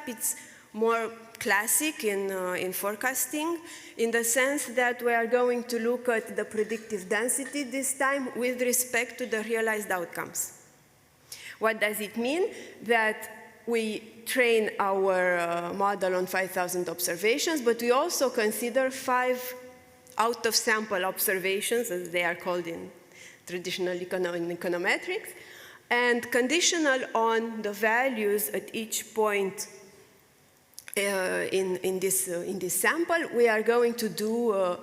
It's more classic in forecasting, in the sense that we are going to look at the predictive density this time with respect to the realized outcomes. What does it mean? That we train our model on 5,000 observations, but we also consider 5 out-of-sample observations, as they are called in traditional econometrics, and conditional on the values at each point in this sample, we are going to do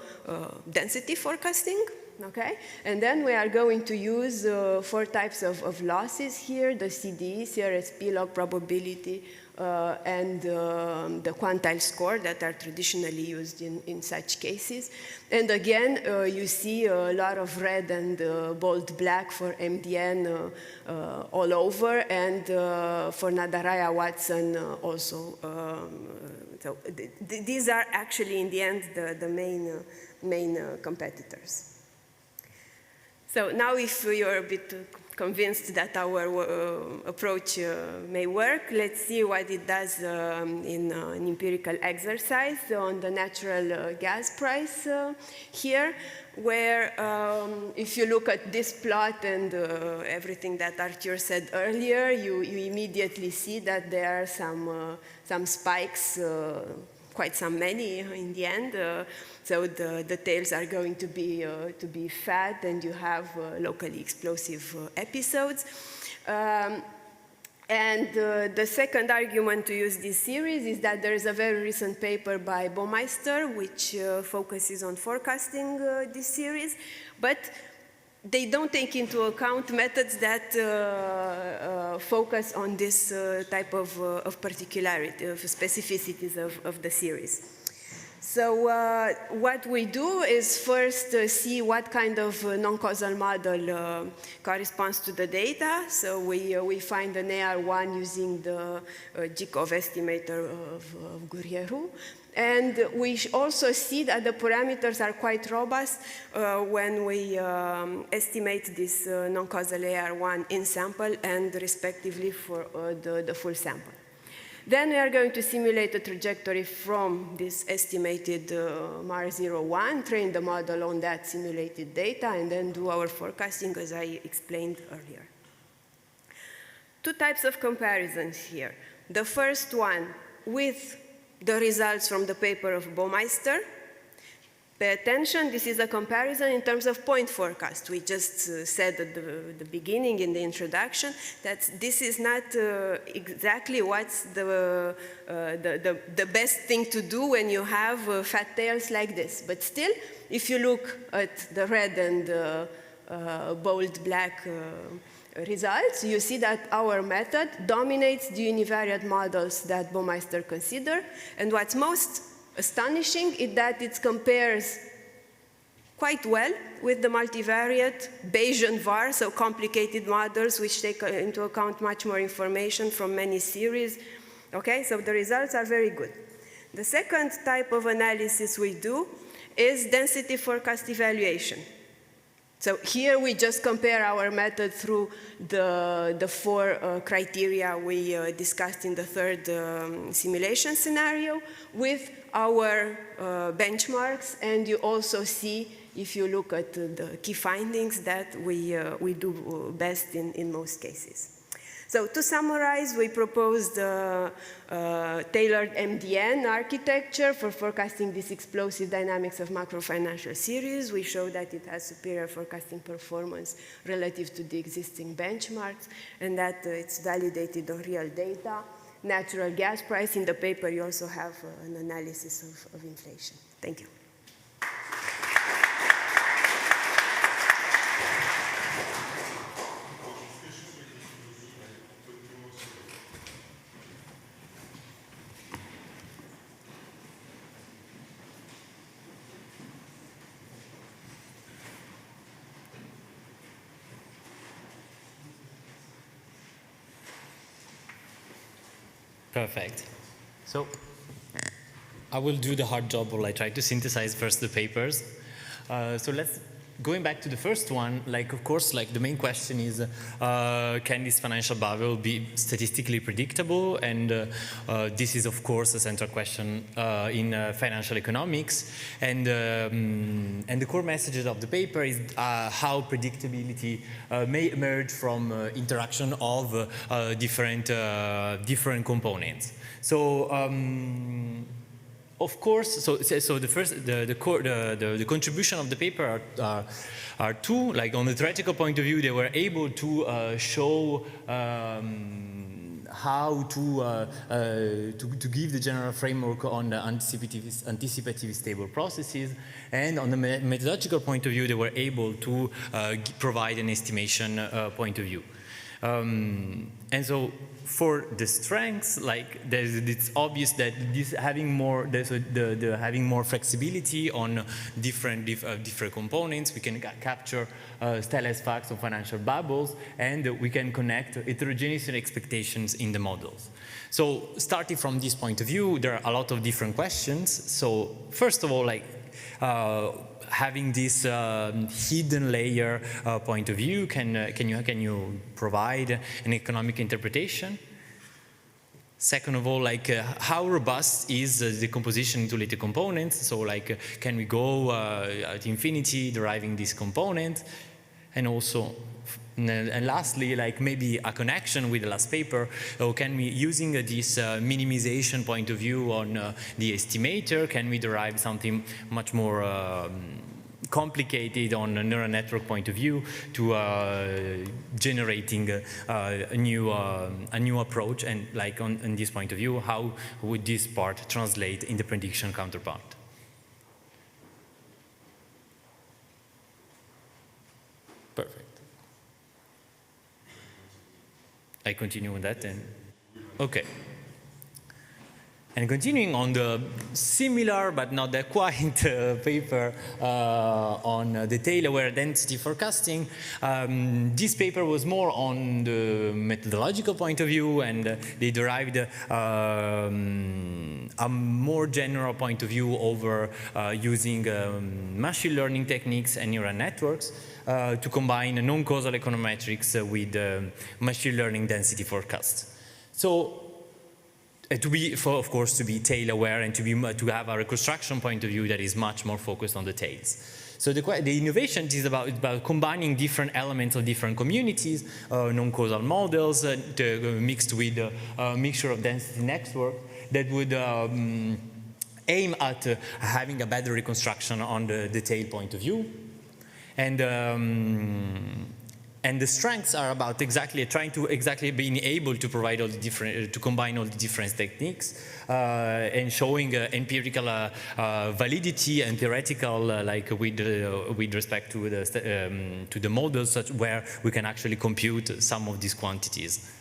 density forecasting, okay? And then we are going to use 4 types of losses here, the CDE, CRSP, log probability, and the quantile score that are traditionally used in such cases. And again, you see a lot of red and bold black for MDN all over, and for Nadaraya Watson also. So these are actually, in the end, the main competitors. So now if you're a bit convinced that our approach may work, let's see what it does in an empirical exercise on the natural gas price here, where if you look at this plot and everything that Arthur said earlier, you immediately see that there are some spikes, quite many in the end. So the tails are going to be fat, and you have locally explosive episodes. And the second argument to use this series is that there is a very recent paper by Baumeister which focuses on forecasting this series, but they don't take into account methods that focus on this type of particularity, of specificities of the series. So what we do is first see what kind of non-causal model corresponds to the data. So we find an AR1 using the Jikov estimator of Gurieru. And we also see that the parameters are quite robust when we estimate this non-causal AR1 in sample and respectively for the full sample. Then we are going to simulate a trajectory from this estimated MAR01, train the model on that simulated data, and then do our forecasting as I explained earlier. 2 types of comparisons here. The first one with the results from the paper of Baumeister. Pay attention, this is a comparison in terms of point forecast. We just said at the beginning in the introduction that this is not exactly what's the best thing to do when you have fat tails like this. But still, if you look at the red and bold black results, you see that our method dominates the univariate models that Baumeister considered. And what's most astonishing is that it compares quite well with the multivariate Bayesian VAR, so complicated models which take into account much more information from many series. Okay, so the results are very good. The second type of analysis we do is density forecast evaluation. So here we just compare our method through the 4 criteria we discussed in the third simulation scenario with our benchmarks, and you also see, if you look at the key findings, that we do best in most cases. So to summarize, we proposed a tailored MDN architecture for forecasting this explosive dynamics of macro-financial series. We show that it has superior forecasting performance relative to the existing benchmarks, and that it's validated on real data. Natural gas price. In the paper, you also have an analysis of inflation. Thank you. Perfect. So I will do the hard job while I try to synthesize first the papers. So let's going back to the first one, like, of course, like the main question is, can this financial bubble be statistically predictable? And this is, of course, a central question in financial economics. And the core messages of the paper is how predictability may emerge from interaction of different components. So, of course, so the contribution of the paper are two. Like on the theoretical point of view, they were able to show how to give the general framework on the anticipative stable processes, and on the methodological point of view, they were able to provide an estimation point of view. And so for the strengths, like it's obvious that this having more, having more flexibility on different components, we can capture stylized facts of financial bubbles, and we can connect heterogeneous expectations in the models. So starting from this point of view, there are a lot of different questions. So first of all, like having this hidden layer point of view, can you provide an economic interpretation? Second of all, like how robust is the decomposition into later components? So like can we go at infinity deriving this component? And also, and lastly, like maybe a connection with the last paper, or can we, using this minimization point of view on the estimator, can we derive something much more complicated on a neural network point of view to generating a new approach? And like on this point of view, how would this part translate in the prediction counterpart? Perfect. I continue with that then. Okay. And continuing on the similar but not that quite paper on the tail-aware density forecasting, this paper was more on the methodological point of view, and they derived a more general point of view over using machine learning techniques and neural networks to combine non-causal econometrics with machine learning density forecasts. So, of course, to be tail-aware and to have a reconstruction point of view that is much more focused on the tails. So the innovation is about combining different elements of different communities, non-causal models mixed with a mixture of density network that would aim at having a better reconstruction on the tail point of view. And the strengths are about trying to being able to provide all the different, to combine all the different techniques, and showing empirical validity and theoretical, like with respect to the models, where we can actually compute some of these quantities.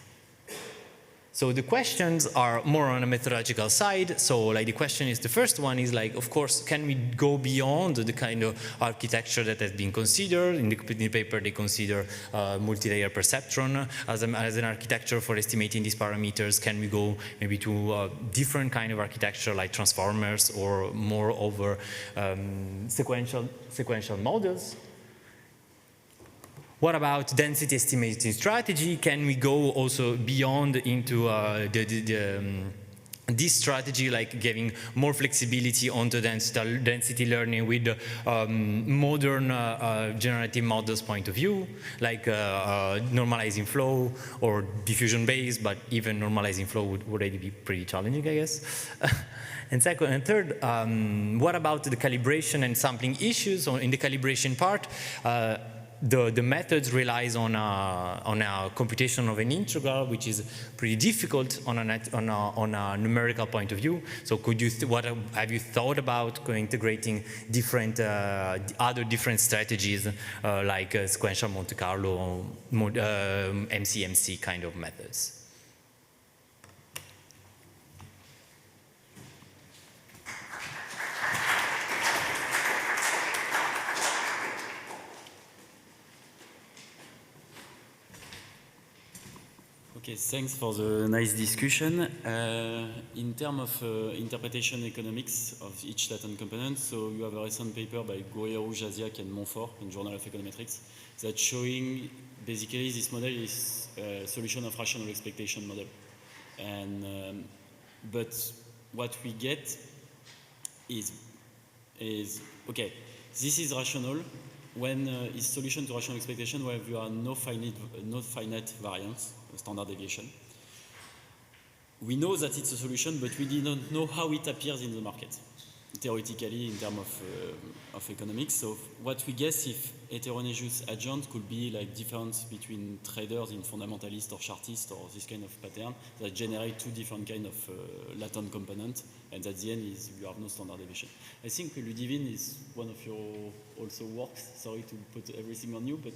So the questions are more on a methodological side. So like the question is, the first one is like, of course, can we go beyond the kind of architecture that has been considered? In the paper, they consider multi-layer perceptron as an architecture for estimating these parameters. Can we go maybe to a different kind of architecture like transformers, or more over sequential models? What about density estimating strategy? Can we go also beyond into this strategy, like giving more flexibility onto density learning with modern generative models point of view, like normalizing flow or diffusion based, but even normalizing flow would already be pretty challenging, I guess. And second and third, what about the calibration and sampling issues? So in the calibration part, the methods relies on a computation of an integral, which is pretty difficult on a numerical point of view. So what have you thought about integrating different other different strategies like sequential Monte Carlo, MCMC kind of methods? Okay, Okay, thanks for the nice discussion. In terms of interpretation economics of each latent component, so you have a recent paper by Gourierou, Jaziak and Montfort in Journal of Econometrics that's showing basically this model is a solution of rational expectation model. And but what we get is okay, this is rational when is solution to rational expectation where you are no finite variance, standard deviation. We know that it's a solution, but we didn't know how it appears in the market, theoretically in terms of economics. So what we guess if heterogeneous agent could be like difference between traders in fundamentalist or chartist or this kind of pattern that generate two different kind of latent components, and at the end is you have no standard deviation. I think Ludivine is one of your also works. Sorry to put everything on you, but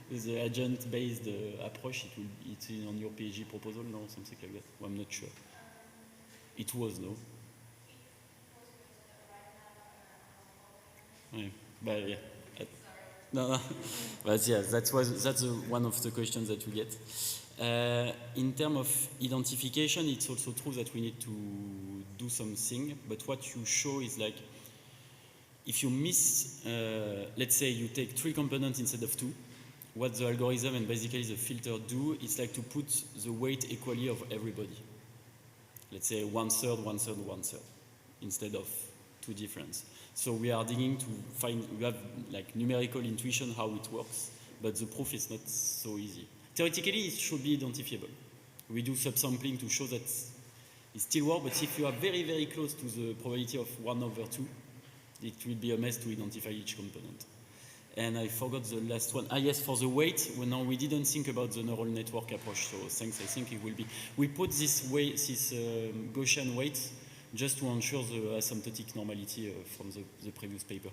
the agent-based approach, it's on your PhD proposal, no, something like that. Well, I'm not sure. It was, no? Yeah, but yeah. No. But yeah, that's one of the questions that we get. In terms of identification, it's also true that we need to do something, but what you show is like, if you miss, let's say you take 3 components instead of 2, what the algorithm and basically the filter do, is like to put the weight equally of everybody. Let's say 1/3, 1/3, 1/3, instead of 2 difference. So we are digging to find, we have like numerical intuition how it works, but the proof is not so easy. Theoretically, it should be identifiable. We do subsampling to show that it still works, but if you are very, very close to the probability of 1/2, it will be a mess to identify each component. And I forgot the last one. Yes, for the weight, now we didn't think about the neural network approach, so thanks, I think it will be. We put this weight, this Gaussian weight, just to ensure the asymptotic normality from the previous paper.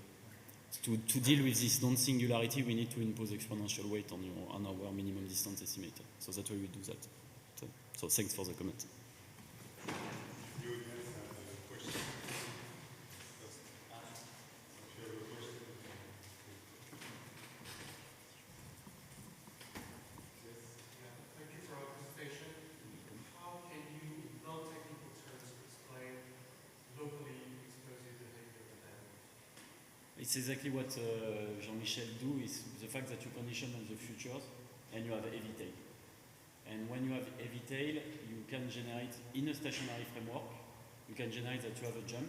To deal with this non-singularity, we need to impose exponential weight on our minimum distance estimator. So that's why we do that. So thanks for the comment. It's exactly what Jean-Michel do, is the fact that you condition on the futures and you have heavy tail. And when you have heavy tail, you can generate, in a stationary framework, you can generate that you have a jump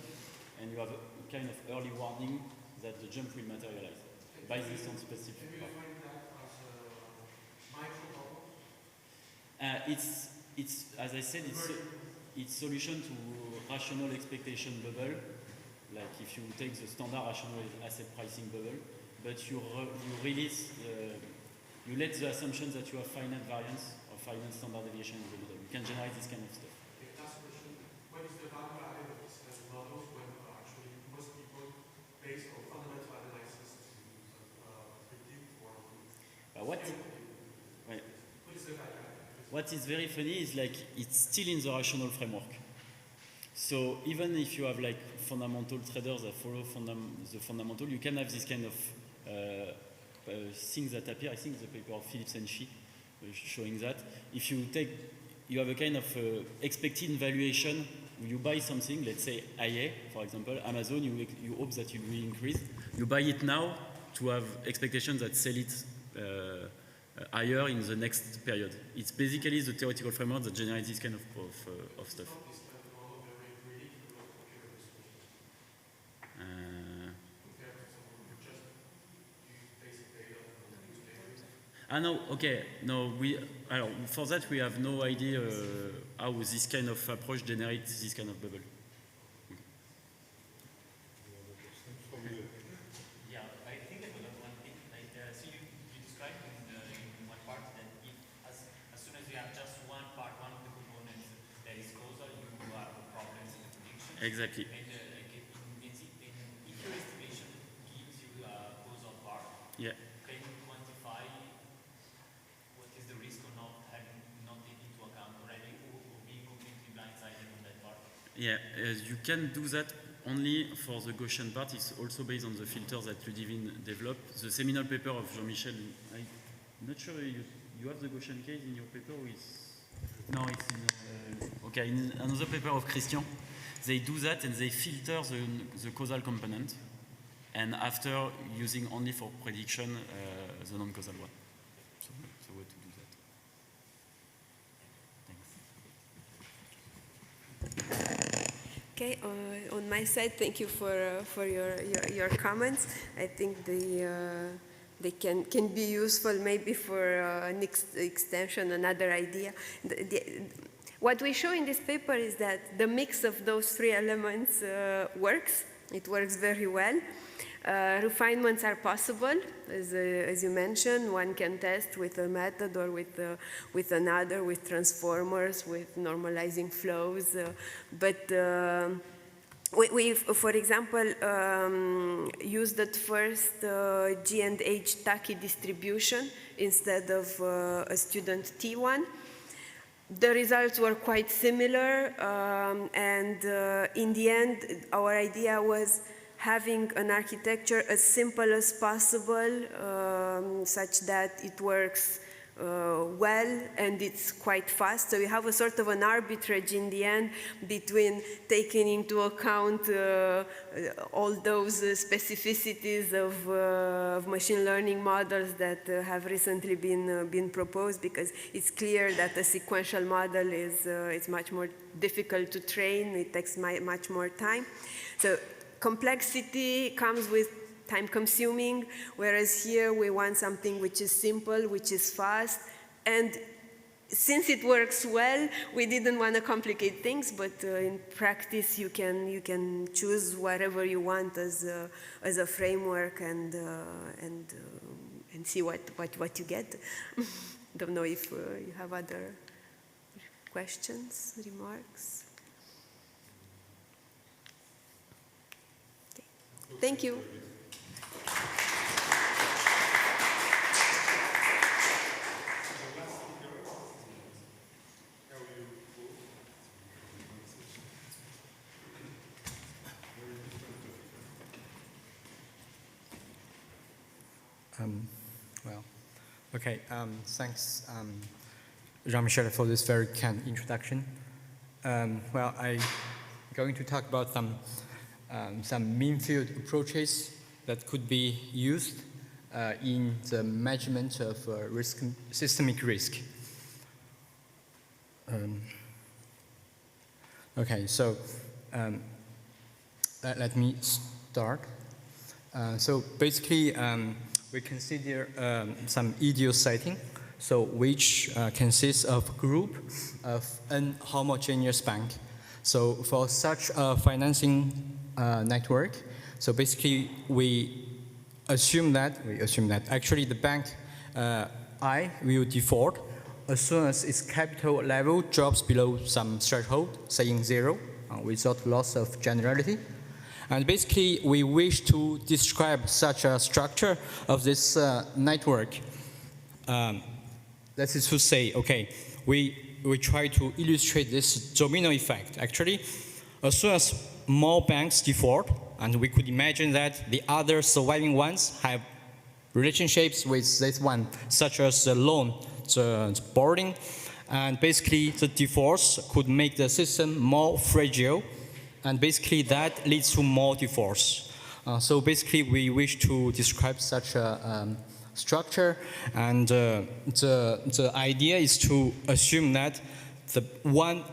and you have a kind of early warning that the jump will materialize by this on specific. Do you find that as a micro bubble? It's as I said, it's solution to rational expectation bubble. Like if you take the standard rational asset pricing bubble, but you release, you let the assumption that you have finite variance or finite standard deviation in the model. You can generate this kind of stuff. Okay, last question. What is the value added of these models when actually most people, based on fundamental analysis, predict or what is the value added? What is very funny is like it's still in the rational framework. So even if you have like fundamental traders that follow the fundamental, you can have this kind of things that appear. I think the paper of Phillips and Shi showing that. If you have a kind of expected valuation, you buy something, let's say IA, for example, Amazon, you hope that it will increase. You buy it now to have expectations that sell it higher in the next period. It's basically the theoretical framework that generates this kind of stuff. No, okay, no, for that we have no idea how this kind of approach generates this kind of bubble. Yeah, I think I forgot one thing. Like, so you described in one part that if as soon as you have just one part, one of the components that is causal, you have problems in the prediction. Exactly. And if your estimation gives you a causal part, yeah. Can you quantify what is the risk of not taking into account already or being completely blindsided on that part? Yeah, you can do that only for the Gaussian part. It's also based on the filters that Ludivine developed. The seminal paper of Jean-Michel, I'm not sure you have the Gaussian case in your paper with... No, it's in, okay, in another paper of Christian, they do that and they filter the causal component, and after using only for prediction the non-causal one. So it's a way to do that. Thanks. Okay, on my side, thank you for your comments. I think they can be useful maybe for an extension, another idea. What we show in this paper is that the mix of those three elements works. It works very well. Refinements are possible, as you mentioned. One can test with a method or with another, with transformers, with normalizing flows. But we, for example, used at first G and H Taki distribution instead of a student T1. The results were quite similar, and in the end, our idea was having an architecture as simple as possible, such that it works well and it's quite fast. So we have a sort of an arbitrage in the end between taking into account all those specificities of machine learning models that have recently been proposed, because it's clear that a sequential model is much more difficult to train. It takes much more time. So complexity comes with time consuming, whereas here we want something which is simple, which is fast, and since it works well, we didn't want to complicate things, but in practice you can choose whatever you want as a framework and see what you get. Don't know if you have other questions, remarks. Okay. Thank you. Thanks, Jean-Michel, for this very kind introduction. I'm going to talk about some mean field approaches that could be used in the measurement of systemic risk. Let me start. So basically, we consider some idiocyting, which consists of a group of unhomogeneous bank. So for such a financing network, so basically we assume that actually the bank I will default as soon as its capital level drops below some threshold, saying 0, without loss of generality. And basically, we wish to describe such a structure of this network. That is to say, okay, we try to illustrate this domino effect. Actually, as soon as more banks default, and we could imagine that the other surviving ones have relationships with this one, such as the loan, the borrowing, and basically the defaults could make the system more fragile. And basically that leads to more defaults. So basically we wish to describe such a structure, and the idea is to assume that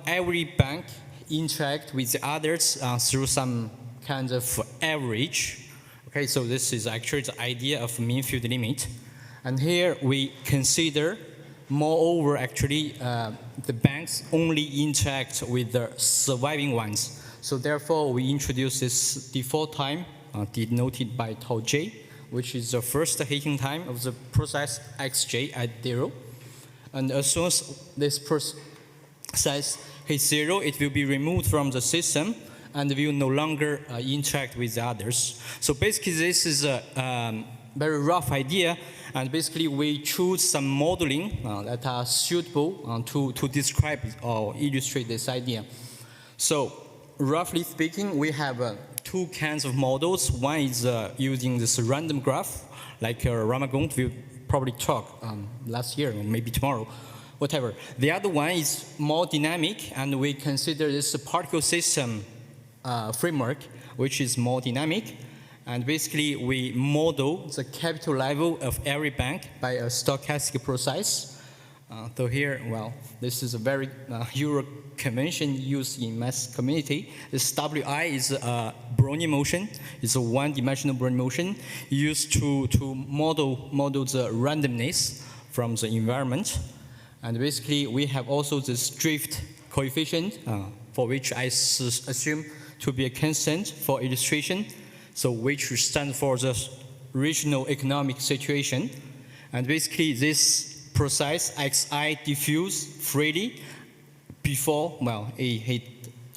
every bank interact with the others through some kind of average. Okay, so this is actually the idea of mean field limit. And here we consider, moreover, actually the banks only interact with the surviving ones. So therefore, we introduce this default time, denoted by tau j, which is the first hitting time of the process xj at 0. And as soon as this process hits 0, it will be removed from the system and will no longer interact with the others. So basically, this is a very rough idea, and basically we choose some modeling that are suitable to describe or illustrate this idea. So roughly speaking, we have two kinds of models. One is using this random graph, like Ramagound will probably talk last year or maybe tomorrow. whatever. The other one is more dynamic, and we consider this a particle system framework, which is more dynamic. And basically, we model the capital level of every bank by a stochastic process. So here, well, this is a very Euro convention used in math community. This WI is a Brownian motion. It's a one-dimensional Brownian motion used to model the randomness from the environment. And basically, we have also this drift coefficient, for which I assume to be a constant for illustration, so which stands for the regional economic situation. And basically, this process xi diffuse freely before, well, it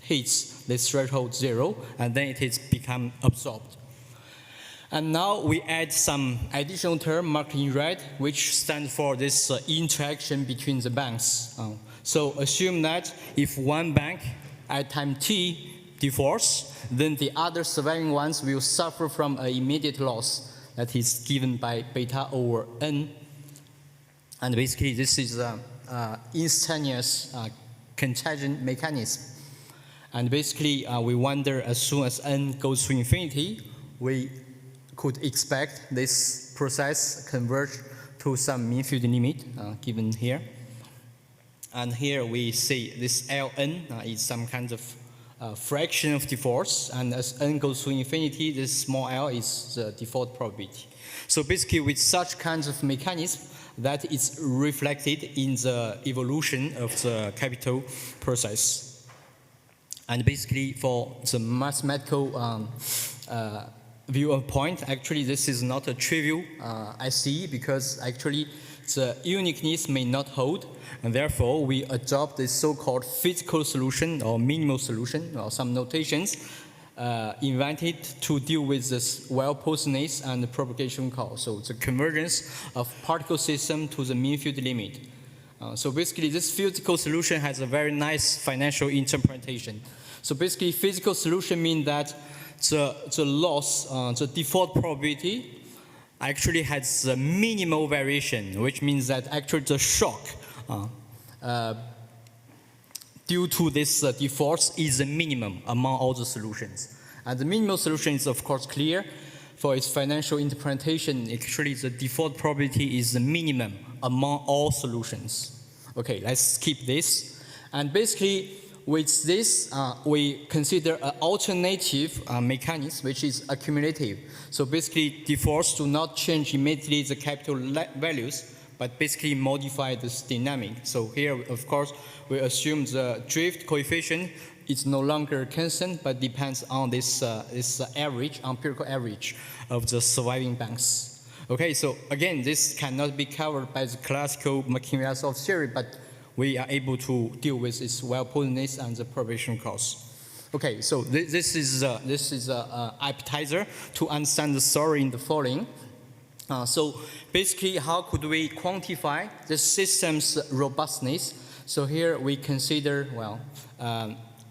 hits this threshold 0, and then it has become absorbed. And now we add some additional term marked in red, which stands for this interaction between the banks. So assume that if one bank at time t defaults, then the other surviving ones will suffer from an immediate loss that is given by beta over n. And basically, this is an instantaneous contagion mechanism. And basically, we wonder, as soon as n goes to infinity, we could expect this process converge to some mean field limit given here. And here we see this Ln is some kind of fraction of defaults, and as n goes to infinity, this small l is the default probability. So basically, with such kinds of mechanism, that is reflected in the evolution of the capital process. And basically, for the mathematical viewpoint, actually, this is not a trivial ICE, because actually the uniqueness may not hold, and therefore we adopt this so-called physical solution or minimal solution, or some notations invented to deal with this well-posedness and the propagation cause. So the convergence of particle system to the mean field limit. So basically, this physical solution has a very nice financial interpretation. So basically, physical solution means that the loss, the default probability actually has a minimal variation, which means that actually the shock due to this defaults is the minimum among all the solutions. And the minimal solution is, of course, clear. For its financial interpretation, actually the default probability is the minimum among all solutions. Okay, let's keep this. And basically, with this, we consider an alternative mechanism, which is accumulative. So basically, defaults do not change immediately the capital values, but basically modify this dynamic. So here, of course, we assume the drift coefficient is no longer constant, but depends on this average, empirical average of the surviving banks. Okay, so again, this cannot be covered by the classical Machiavellian theory, but we are able to deal with its well-posedness and the propagation cause. Okay, so this is an appetizer to understand the story in the following. So basically, how could we quantify the system's robustness? So here we consider, well,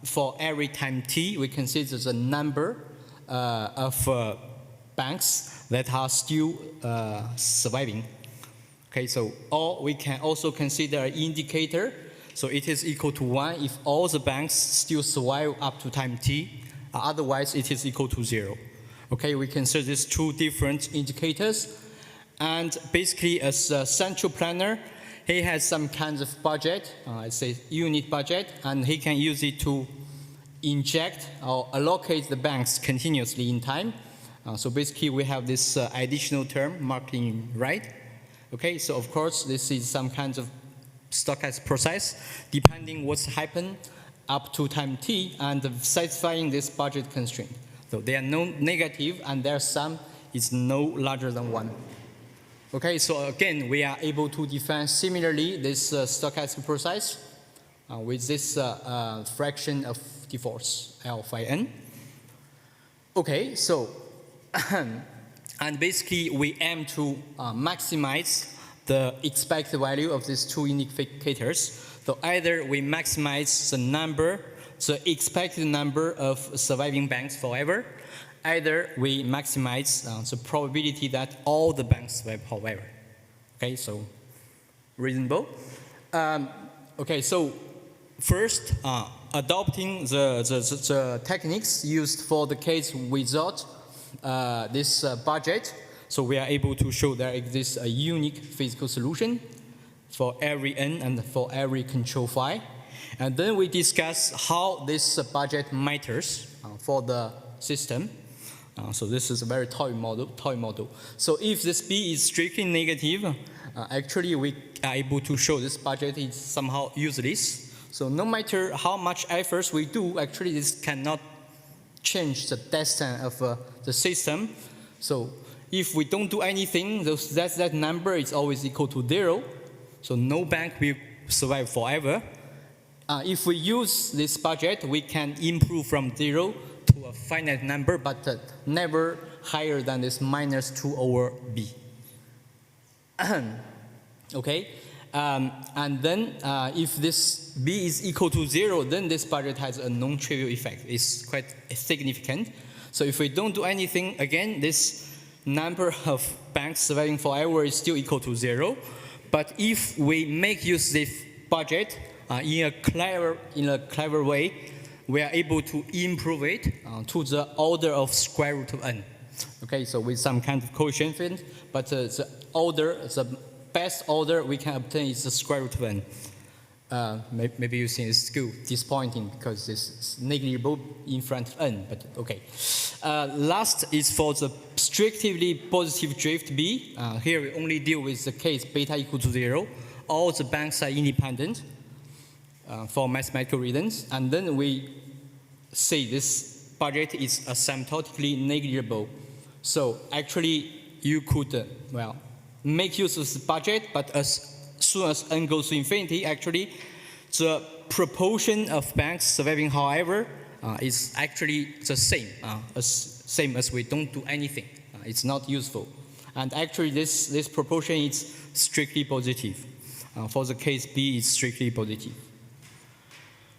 for every time t, we consider the number of banks that are still surviving. Okay, so we can also consider an indicator. So it is equal to 1 if all the banks still survive up to time t. Otherwise, it is equal to 0. Okay, we consider these two different indicators. And basically, as a central planner, he has some kinds of budget, let's say unit budget, and he can use it to inject or allocate the banks continuously in time. So basically, we have this additional term marked in red. Okay, so of course, this is some kind of stochastic process, depending what's happened up to time t and satisfying this budget constraint. So there are no negative, and their sum is no larger than 1. Okay, so again, we are able to define similarly this stochastic process with this fraction of defaults, L phi n. Okay, so, and basically we aim to maximize the expected value of these two indicators. So either we maximize the expected number of surviving banks forever, either we maximize the probability that all the banks survive, however. Okay, so reasonable. Okay, so first, adopting the techniques used for the case without this budget, so we are able to show there exists a unique physical solution for every n and for every control phi. And then we discuss how this budget matters for the system. So this is a very toy model. So if this B is strictly negative, actually we are able to show this budget is somehow useless. So no matter how much efforts we do, actually this cannot change the destiny of the system. So if we don't do anything, that number is always equal to 0. So no bank will survive forever. If we use this budget, we can improve from 0 to a finite number, but never higher than this minus 2 over B. Okay, and then if this B is equal to 0, then this budget has a non-trivial effect. It's quite significant. So if we don't do anything, again, this number of banks surviving forever is still equal to 0. But if we make use of this budget in a clever way, we are able to improve it to the order of square root of n. Okay, so with some kind of coefficient, but the best order we can obtain is the square root of n. Maybe you think it's still disappointing because it's negligible in front of n, but okay. Last is for the strictly positive drift B. Here we only deal with the case beta equal to 0. All the banks are independent for mathematical reasons. And then we say this budget is asymptotically negligible. So actually you could, make use of the budget, but as soon as n goes to infinity, actually the proportion of banks surviving however is actually the same as we don't do anything. It's not useful. And actually this proportion is strictly positive. For the case B, it's strictly positive.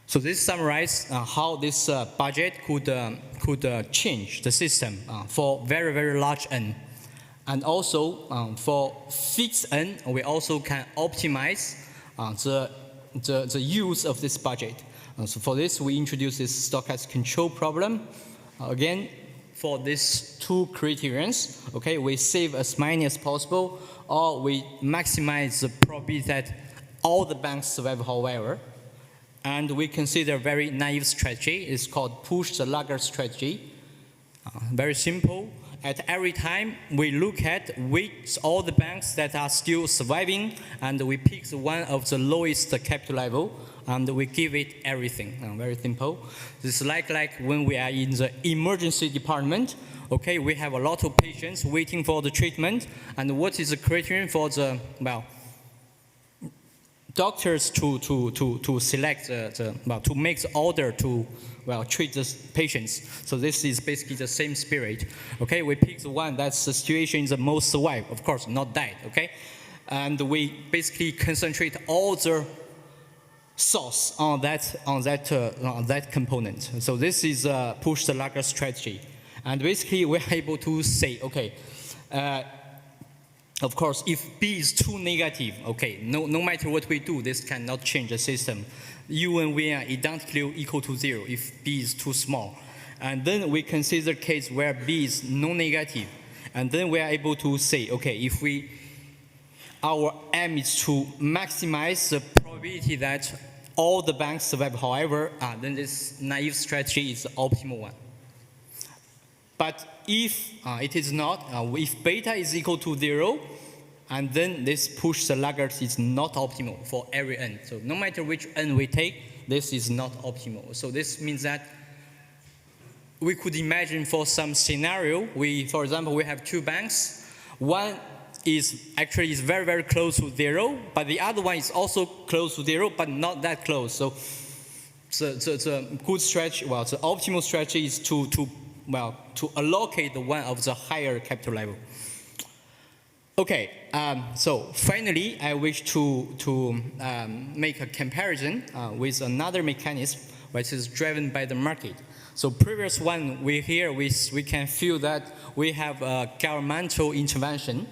So this summarizes how this budget could change the system for very, very large n. And also for fixed n, we also can optimize the use of this budget. So for this, we introduce this stochastic control problem. Again, for these two criterions, okay, we save as many as possible, or we maximize the probability that all the banks survive however. And we consider a very naive strategy. It's called push the laggard strategy. Very simple. At every time, we look at which all the banks that are still surviving, and we pick one of the lowest capital level, and we give it everything. Very simple. This is like when we are in the emergency department. Okay, we have a lot of patients waiting for the treatment, and what is the criterion for the doctors to select to make the order to treat the patients. So this is basically the same spirit. Okay, we pick the one that's the situation is the most survive. Of course, not died. Okay, and we basically concentrate all the source on that component. So this is push the laggard strategy, and basically we're able to say, okay. Of course, if B is too negative, okay, no matter what we do, this cannot change the system. U and V are identically equal to 0 if B is too small. And then we consider case where B is non-negative. And then we are able to say, okay, if our aim is to maximize the probability that all the banks survive however, then this naive strategy is the optimal one. But if it is not, if beta is equal to 0, and then this push the laggard is not optimal for every n. So no matter which n we take, this is not optimal. So this means that we could imagine for some scenario, for example, we have two banks. One is actually very, very close to 0, but the other one is also close to 0, but not that close. So the good strategy, the optimal strategy is to allocate the one of the higher capital level. Okay, so finally, I wish to make a comparison with another mechanism which is driven by the market. So previous one, we can feel that we have a governmental intervention,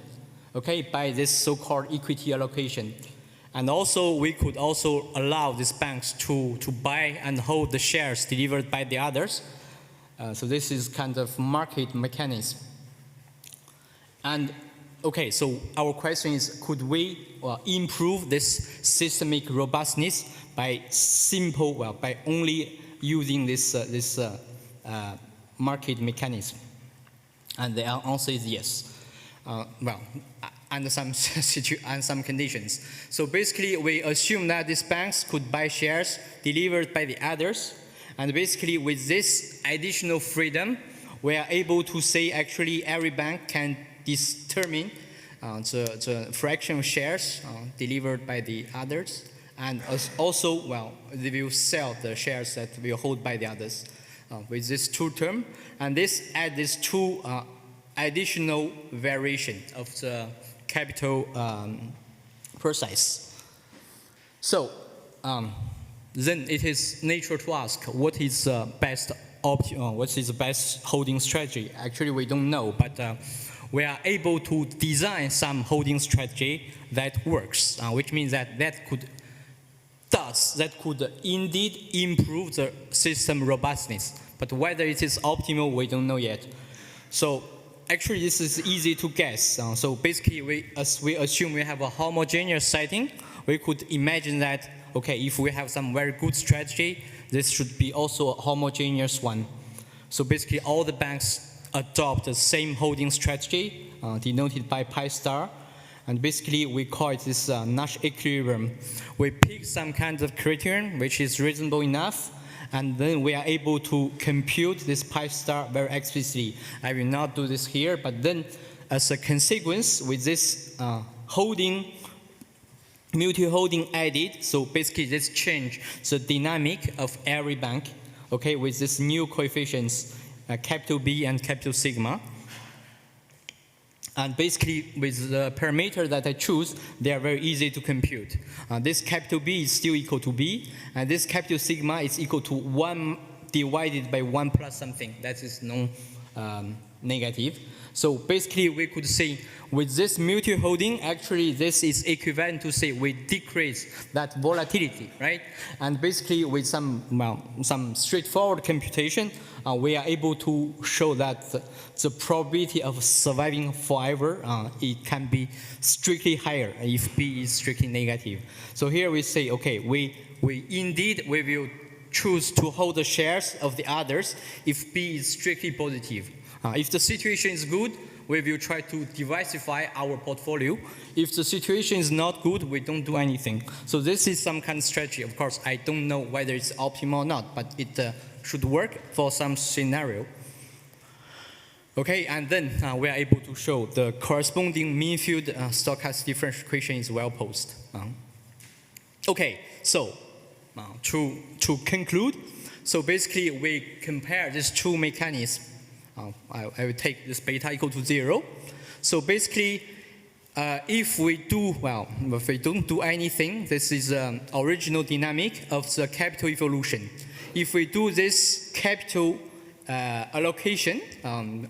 okay, by this so-called equity allocation. And also, we could also allow these banks to buy and hold the shares delivered by the others. So this is kind of market mechanism. And okay, so our question is, could we improve this systemic robustness by by only using this market mechanism? And the answer is yes. Under some conditions. So basically, we assume that these banks could buy shares delivered by the others, and basically with this additional freedom, we are able to say actually every bank can determine the fraction of shares delivered by the others, and also, they will sell the shares that will hold by the others with this two term, and this add these two additional variation of the capital process. So then it is natural to ask what is the best holding strategy. Actually, we don't know, but we are able to design some holding strategy that works, which means that could indeed improve the system robustness. But whether it is optimal, we don't know yet. So actually, this is easy to guess. So basically, as we assume we have a homogeneous setting, we could imagine that, okay, if we have some very good strategy, this should be also a homogeneous one. So basically, all the banks adopt the same holding strategy, denoted by pi star. And basically, we call it this Nash equilibrium. We pick some kind of criterion which is reasonable enough, and then we are able to compute this pi star very explicitly. I will not do this here, but then as a consequence with this multi-holding added, so basically this change the dynamic of every bank, okay, with this new coefficients, capital B and capital sigma. And basically, with the parameter that I choose, they are very easy to compute. This capital B is still equal to B, and this capital sigma is equal to 1 divided by 1 plus something. That is non-negative. So basically, we could say with this multi-holding, actually, this is equivalent to say we decrease that volatility, right? And basically, with some straightforward computation, we are able to show that the probability of surviving forever, it can be strictly higher if B is strictly negative. So here we say, okay, we will choose to hold the shares of the others if B is strictly positive. If the situation is good, we will try to diversify our portfolio. If the situation is not good, we don't do anything. So this is some kind of strategy. Of course, I don't know whether it's optimal or not, but it should work for some scenario. Okay, and then we are able to show the corresponding mean field stochastic differential equation is well posed. Okay, so to conclude, so basically we compare these two mechanisms. I will take this beta equal to 0. So basically, if we don't do anything, this is original dynamic of the capital evolution. If we do this capital allocation,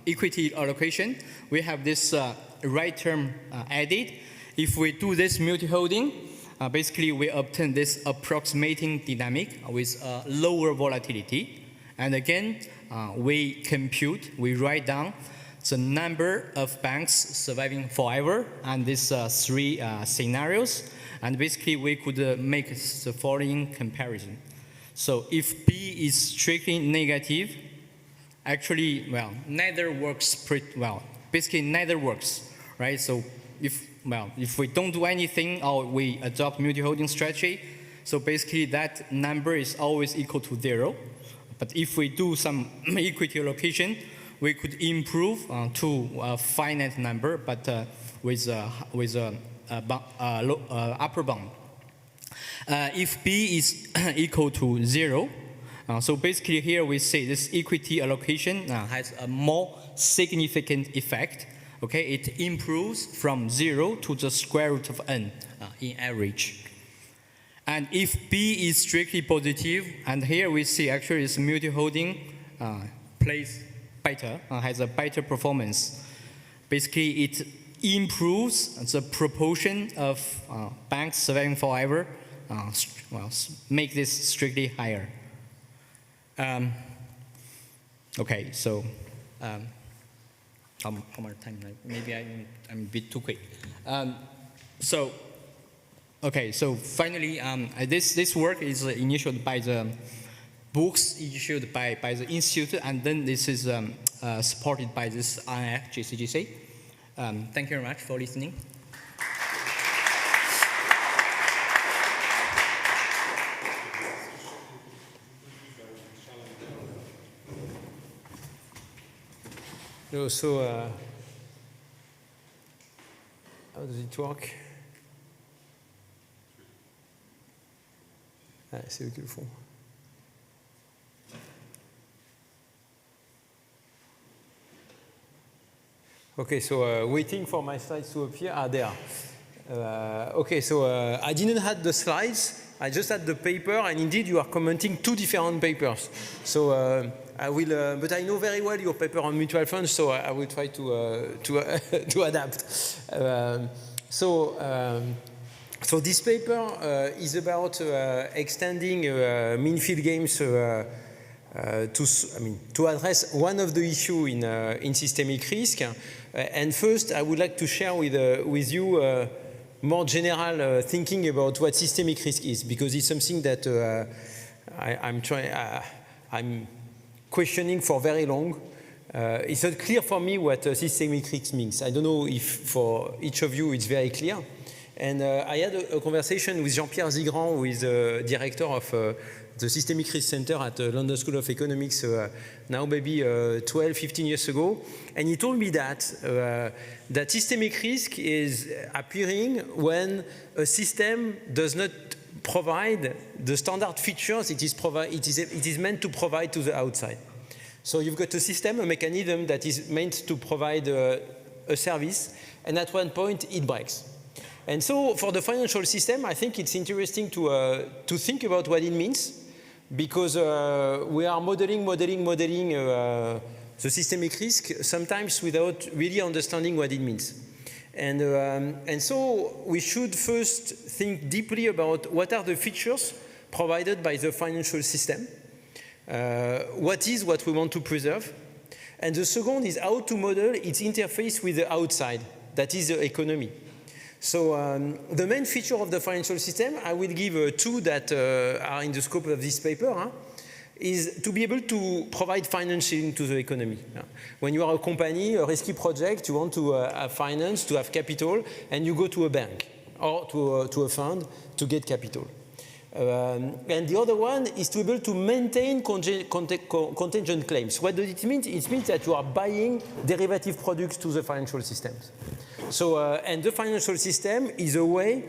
equity allocation, we have this right term added. If we do this multi-holding, basically we obtain this approximating dynamic with lower volatility. And again, we write down the number of banks surviving forever and these three scenarios. And basically, we could make the following comparison. So if B is strictly negative, actually, neither works pretty well. Basically, neither works, right? So if we don't do anything or we adopt multi-holding strategy, so basically that number is always equal to 0. But if we do some equity allocation, we could improve to a finite number, but with a upper bound. If B is equal to 0, so basically here we say this equity allocation has a more significant effect. Okay, it improves from 0 to the square root of n in average. And if B is strictly positive, and here we see actually this multi-holding plays better, has a better performance. Basically, it improves the proportion of banks surviving forever, make this strictly higher. Okay, so how much time? Maybe I'm a bit too quick. So finally, this work is initiated by the books issued by the institute, and then this is supported by this INF GCGC. Thank you very much for listening. So how does it work? C'est eux qui le font. Okay, so waiting for my slides to appear. There. Okay, so I didn't have the slides. I just had the paper, and indeed you are commenting two different papers. So I will, but I know very well your paper on mutual funds, so I will try to adapt. So this paper is about extending mean field games to address one of the issues in systemic risk. And first, I would like to share with you more general thinking about what systemic risk is, because it's something that I'm questioning for very long. It's not clear for me what systemic risk means. I don't know if for each of you it's very clear. And I had a conversation with Jean-Pierre Zakoïan, who is the director of the Systemic Risk Center at the London School of Economics now maybe 12, 15 years ago. And he told me that systemic risk is appearing when a system does not provide the standard features it is meant to provide to the outside. So you've got a system, a mechanism that is meant to provide a service, and at one point it breaks. And so for the financial system, I think it's interesting to think about what it means, because we are modeling the systemic risk sometimes without really understanding what it means. And so we should first think deeply about what are the features provided by the financial system, what is what we want to preserve, and the second is how to model its interface with the outside, that is the economy. So the main feature of the financial system, I will give two that are in the scope of this paper, is to be able to provide financing to the economy. When you are a company, a risky project, you want to have finance, to have capital, and you go to a bank or to a fund to get capital. And the other one is to be able to maintain contingent claims. What does it mean? It means that you are buying derivative products to the financial systems. So, and the financial system is a way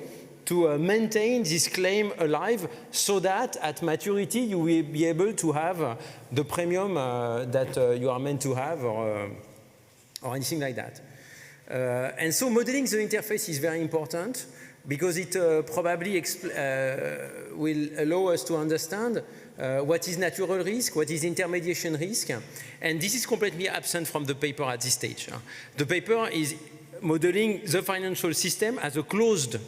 to maintain this claim alive, so that at maturity you will be able to have the premium that you are meant to have, or anything like that. And so modeling the interface is very important, because it probably will allow us to understand what is natural risk, what is intermediation risk, and this is completely absent from the paper at this stage. The paper is modeling the financial system as a closed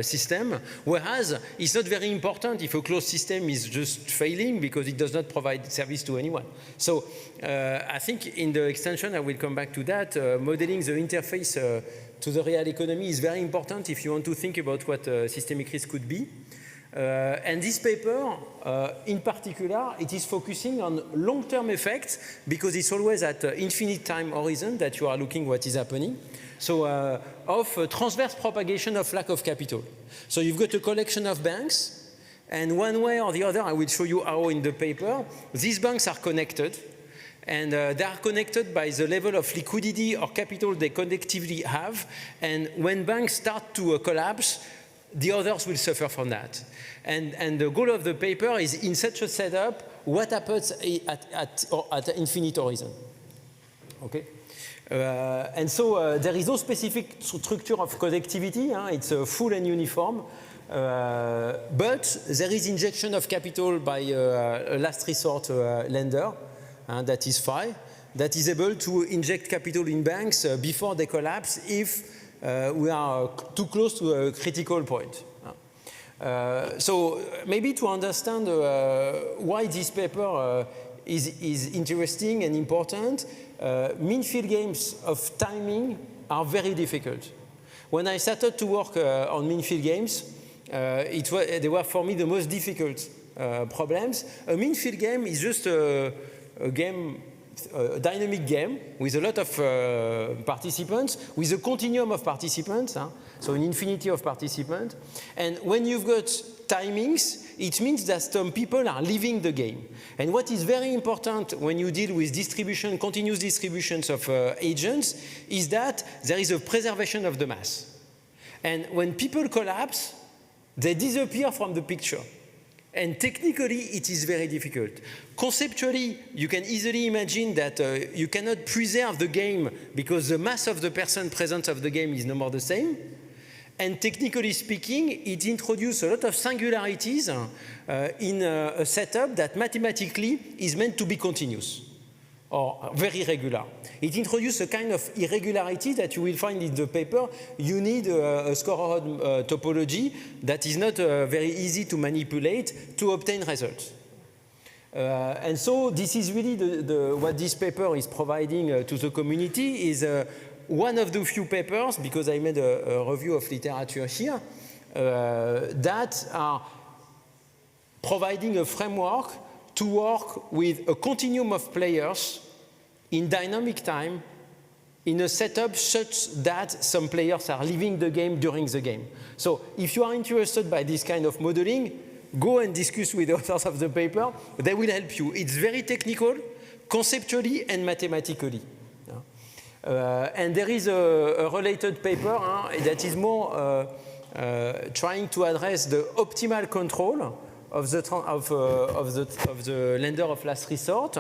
system, whereas it's not very important if a closed system is just failing because it does not provide service to anyone. So I think in the extension, I will come back to that, modeling the interface to the real economy is very important if you want to think about what systemic risk could be. And this paper, in particular, it is focusing on long-term effects, because it's always at infinite time horizon that you are looking what is happening. So of transverse propagation of lack of capital. So you've got a collection of banks, and one way or the other, I will show you how in the paper, these banks are connected, and they are connected by the level of liquidity or capital they collectively have, and when banks start to collapse, the others will suffer from that. And the goal of the paper is, in such a setup, what happens at infinite horizon. Okay? And so there is no specific structure of connectivity, it's full and uniform, but there is injection of capital by a last resort lender, that is FI, that is able to inject capital in banks before they collapse if we are too close to a critical point. So maybe to understand why this paper is interesting and important, mean field games of timing are very difficult. When I started to work on mean field games, they were for me the most difficult problems. A mean field game is just a game, a dynamic game with a lot of participants, with a continuum of participants, so an infinity of participants. And when you've got timings, it means that some people are leaving the game. And what is very important when you deal with distribution, continuous distributions of agents, is that there is a preservation of the mass. And when people collapse, they disappear from the picture. And technically, it is very difficult. Conceptually, you can easily imagine that you cannot preserve the game because the mass of the person present of the game is no more the same. And technically speaking, it introduces a lot of singularities in a setup that mathematically is meant to be continuous or very regular. It introduces a kind of irregularity that you will find in the paper. You need a score topology that is not very easy to manipulate to obtain results. And so this is really what this paper is providing to the community is one of the few papers, because I made a review of literature here, that are providing a framework to work with a continuum of players in dynamic time in a setup such that some players are leaving the game during the game. So if you are interested by this kind of modeling, go and discuss with the authors of the paper. They will help you. It's very technical, conceptually and mathematically. And there is a related paper that is more trying to address the optimal control of the lender of last resort.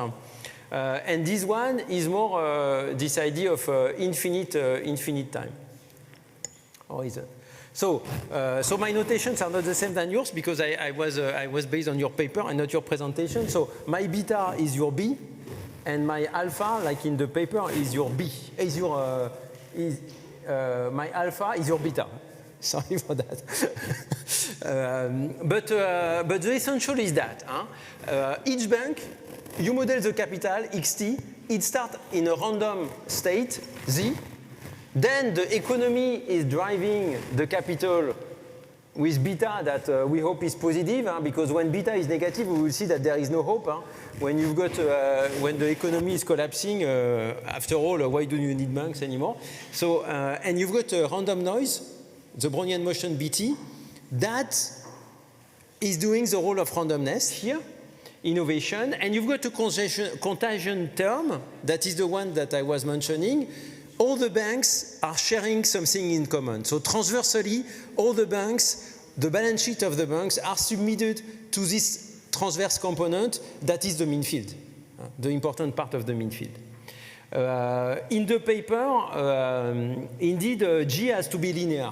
And this one is more this idea of infinite time. Or is it? So my notations are not the same than yours because I was based on your paper and not your presentation. So my beta is your B, and my alpha, like in the paper, is your B. My alpha is your beta. Sorry for that. But the essential is that each bank, you model the capital, xt, it starts in a random state, z. Then the economy is driving the capital with beta that we hope is positive, because when beta is negative, we will see that there is no hope. When you've got, when the economy is collapsing, after all, why do you need banks anymore? So, and you've got a random noise, the Brownian motion bt, that is doing the role of randomness here, innovation, and you've got a contagion term, that is the one that I was mentioning. All the banks are sharing something in common. So transversally, all the banks, the balance sheet of the banks are submitted to this transverse component that is the mean field, the important part of the mean field. In the paper, indeed, G has to be linear.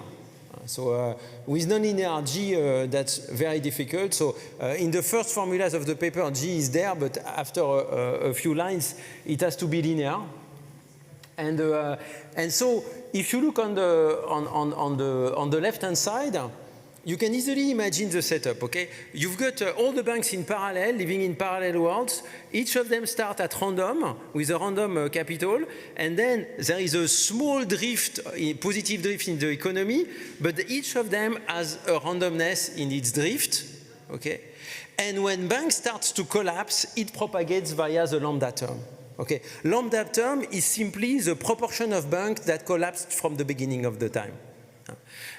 So with nonlinear G, that's very difficult. So in the first formulas of the paper, G is there, but after a few lines, it has to be linear. And so if you look on the left-hand side, you can easily imagine the setup, okay? You've got all the banks in parallel, living in parallel worlds. Each of them start at random, with a random capital, and then there is a small drift, positive drift in the economy, but each of them has a randomness in its drift, okay? And when bank starts to collapse, it propagates via the lambda term. Okay, lambda term is simply the proportion of banks that collapsed from the beginning of the time.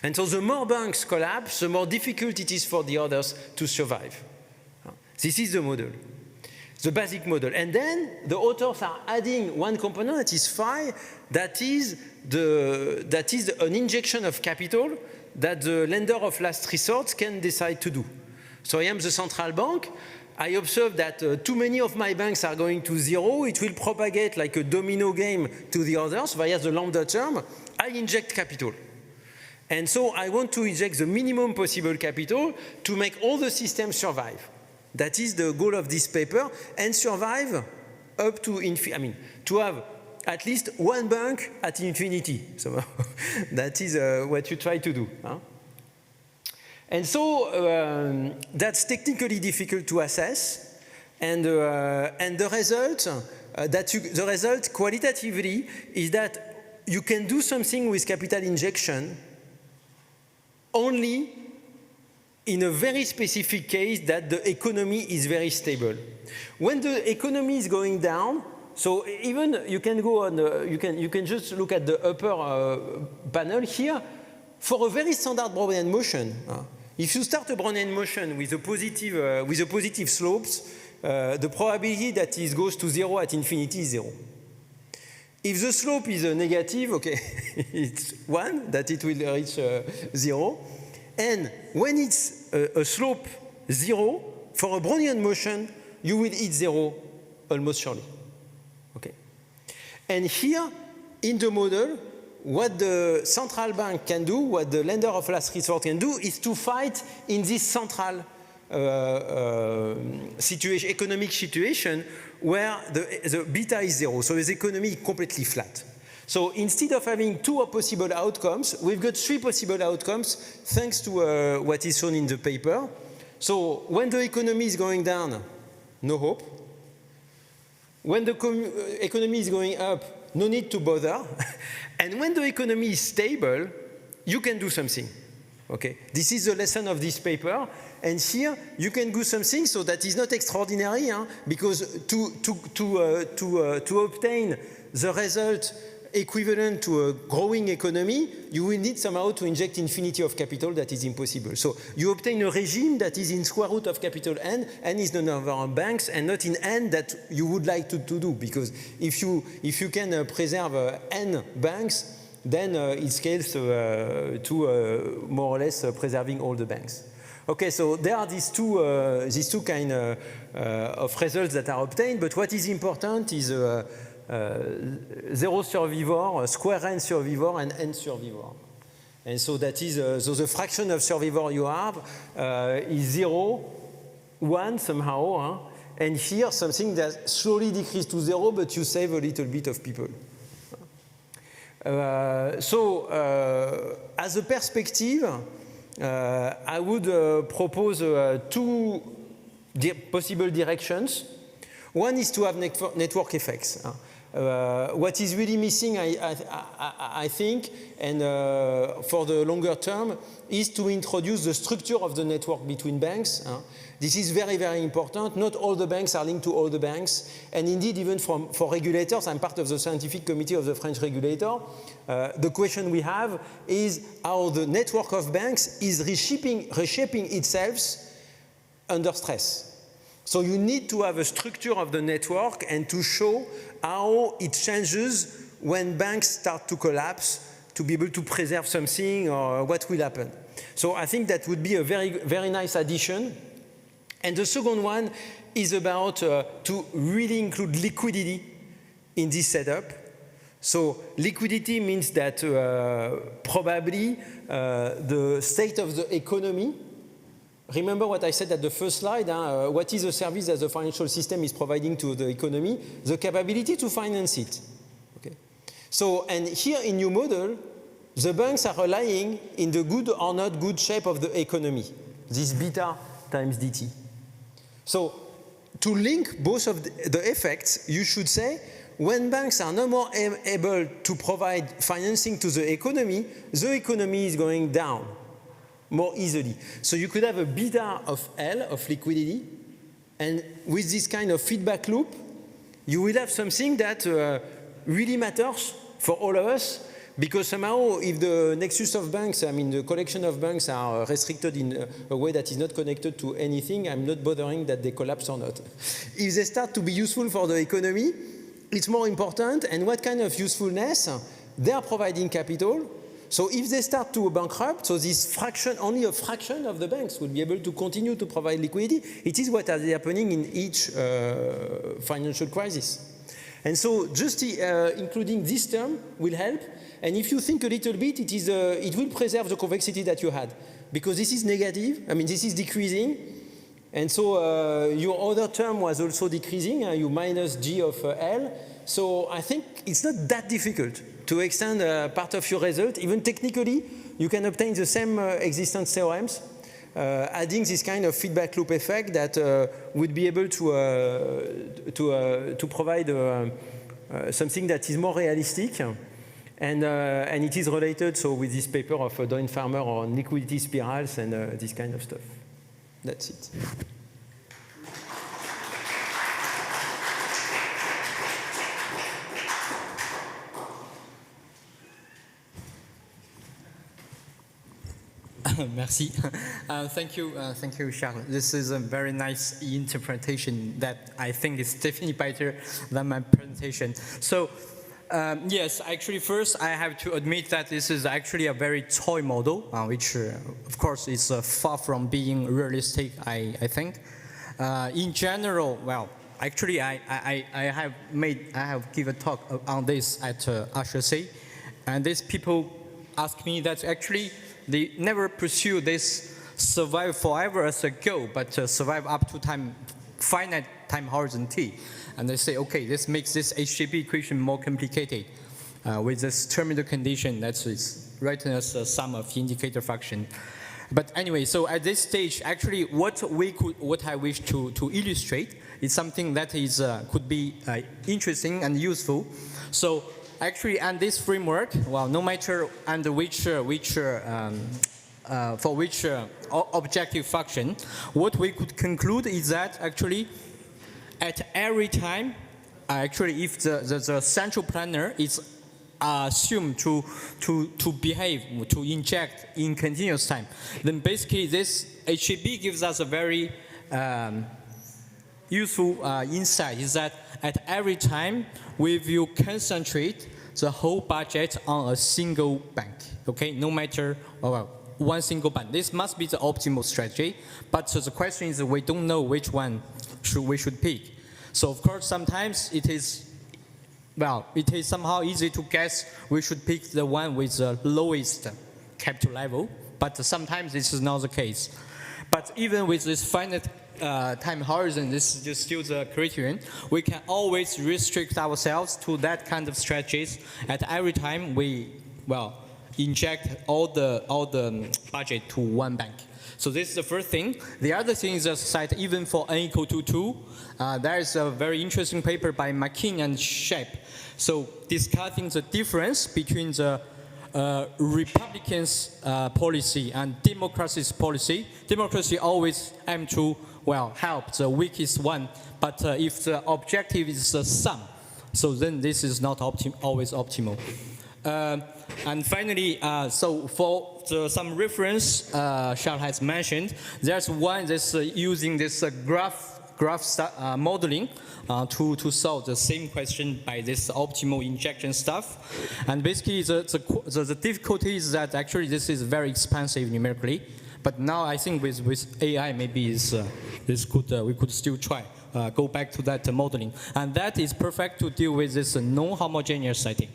And so the more banks collapse, the more difficult it is for the others to survive. This is the model, the basic model. And then the authors are adding one component that is phi, that is an injection of capital that the lender of last resort can decide to do. So I am the central bank. I observe that too many of my banks are going to zero. It will propagate like a domino game to the others via the lambda term. I inject capital. And so I want to inject the minimum possible capital to make all the systems survive. That is the goal of this paper, and survive up to to have at least one bank at infinity. So that is what you try to do. Huh? And so that's technically difficult to assess. And the result qualitatively is that you can do something with capital injection only in a very specific case that the economy is very stable. When the economy is going down, so even you can go on, you can just look at the upper panel here for a very standard Brownian motion. If you start a Brownian motion with a positive slopes, the probability that it goes to 0 at infinity is 0. If the slope is negative, okay, it's 1 that it will reach 0. And when it's a slope 0, for a Brownian motion, you will hit 0 almost surely. Okay. And here, in the model, what the central bank can do, what the lender of last resort can do, is to fight in this central situation, economic situation where the beta is 0. So the economy is completely flat. So instead of having 2 possible outcomes, we've got 3 possible outcomes thanks to what is shown in the paper. So when the economy is going down, no hope. When the economy is going up, no need to bother. And when the economy is stable, you can do something. Okay, this is the lesson of this paper. And here you can do something, so that is not extraordinary, because to obtain the result equivalent to a growing economy, you will need somehow to inject infinity of capital. That is impossible. So you obtain a regime that is in square root of capital n is the number of banks, and not in n that you would like to do, because if you can preserve n banks, then it scales to more or less preserving all the banks. Okay, so there are these two kind of results that are obtained, but what is important is 0 survivor, square n survivor, and n survivor. And so that is, so the fraction of survivor you have is 0, 1 somehow, and here something that slowly decreases to 0, but you save a little bit of people. As a perspective, I would propose 2 possible directions. One is to have network effects. What is really missing, I think, and for the longer term, is to introduce the structure of the network between banks. This is very, very important. Not all the banks are linked to all the banks. And indeed, even for regulators, I'm part of the scientific committee of the French regulator. The question we have is how the network of banks is reshaping itself under stress. So you need to have a structure of the network and to show how it changes when banks start to collapse, to be able to preserve something, or what will happen. So I think that would be a very, very nice addition. And the second one is about to really include liquidity in this setup. So liquidity means that probably the state of the economy. Remember what I said at the first slide, what is the service that the financial system is providing to the economy? The capability to finance it. Okay. So, and here in your model, the banks are relying in the good or not good shape of the economy, this beta times dt. So to link both of the effects, you should say, when banks are no more able to provide financing to the economy is going down more easily. So you could have a beta of L, of liquidity, and with this kind of feedback loop, you will have something that really matters for all of us, because somehow if the nexus of banks, I mean the collection of banks are restricted in a way that is not connected to anything, I'm not bothering that they collapse or not. If they start to be useful for the economy, it's more important, and what kind of usefulness? They are providing capital. So if they start to bankrupt, so this fraction, only a fraction of the banks will be able to continue to provide liquidity. It is what is happening in each financial crisis. And so just including this term will help. And if you think a little bit, it will preserve the convexity that you had. Because this is negative, I mean this is decreasing. And so your other term was also decreasing, you minus G of L. So I think it's not that difficult to extend part of your result. Even technically, you can obtain the same existence theorems, adding this kind of feedback loop effect that would be able to provide something that is more realistic. And it is related so with this paper of Doyne Farmer on liquidity spirals and this kind of stuff. That's it. Merci. Thank you, Charles. This is a very nice interpretation that I think is definitely better than my presentation. So, yes, actually, first I have to admit that this is actually a very toy model, which, of course, is far from being realistic. I think. In general, well, actually, I have given a talk on this at HEC, and these people ask me that actually they never pursue this survive forever as a goal, but survive up to finite time horizon t. And they say, okay, this makes this HGB equation more complicated with this terminal condition that is written as a sum of indicator function. But anyway, so at this stage, actually, what I wish to illustrate is something that is could be interesting and useful. So actually, and this framework, well, no matter under which objective function, what we could conclude is that actually, at every time, actually, if the central planner is assumed to behave, to inject in continuous time, then basically this HGB gives us a very useful insight, is that at every time we will concentrate the whole budget on a single bank, okay? No matter, well, one single bank. This must be the optimal strategy, but the question is we don't know which one we should pick. So of course, sometimes it is somehow easy to guess we should pick the one with the lowest capital level, but sometimes this is not the case. But even with this finite time horizon, this is just still the criterion, we can always restrict ourselves to that kind of strategies at every time we, well, inject all the budget to one bank. So this is the first thing. The other thing is that even for n equal to 2, there is a very interesting paper by McKean and Shep. So discussing the difference between the Republicans' policy and democracy's policy. Democracy always aim to, well, help the weakest one, but if the objective is the sum, so then this is not always optimal. And finally, so for some reference Charles has mentioned, there's one that's using this graph modeling to solve the same question by this optimal injection stuff. And basically, the difficulty is that actually this is very expensive numerically. But now I think with AI, maybe we could still try go back to that modeling, and that is perfect to deal with this non-homogeneous setting.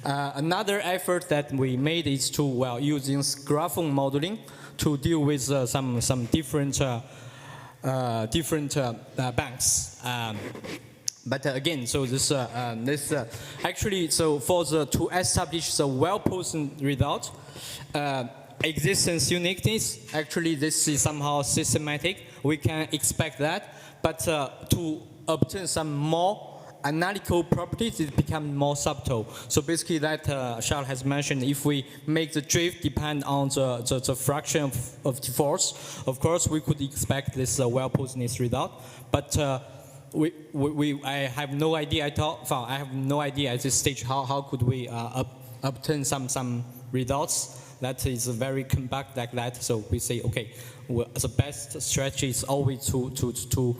Another effort that we made is to, well, using graphon modeling to deal with some different banks. But again, so actually, so to establish the well-posed result, existence uniqueness, actually this is somehow systematic. We can expect that, but to obtain some more analytical properties, it becomes more subtle. So basically that Charles has mentioned, if we make the drift depend on the fraction of defaults, of course we could expect this well-posedness result. But I have no idea at all. Well, I have no idea at this stage how could we obtain some results that is very compact like that. So we say, okay, the best strategy is always to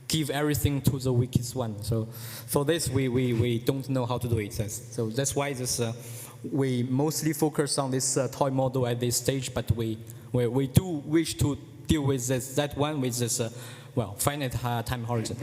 give everything to the weakest one. So for this, we don't know how to do it. So that's why we mostly focus on this toy model at this stage, but we do wish to deal with that one with this, well, finite time horizon.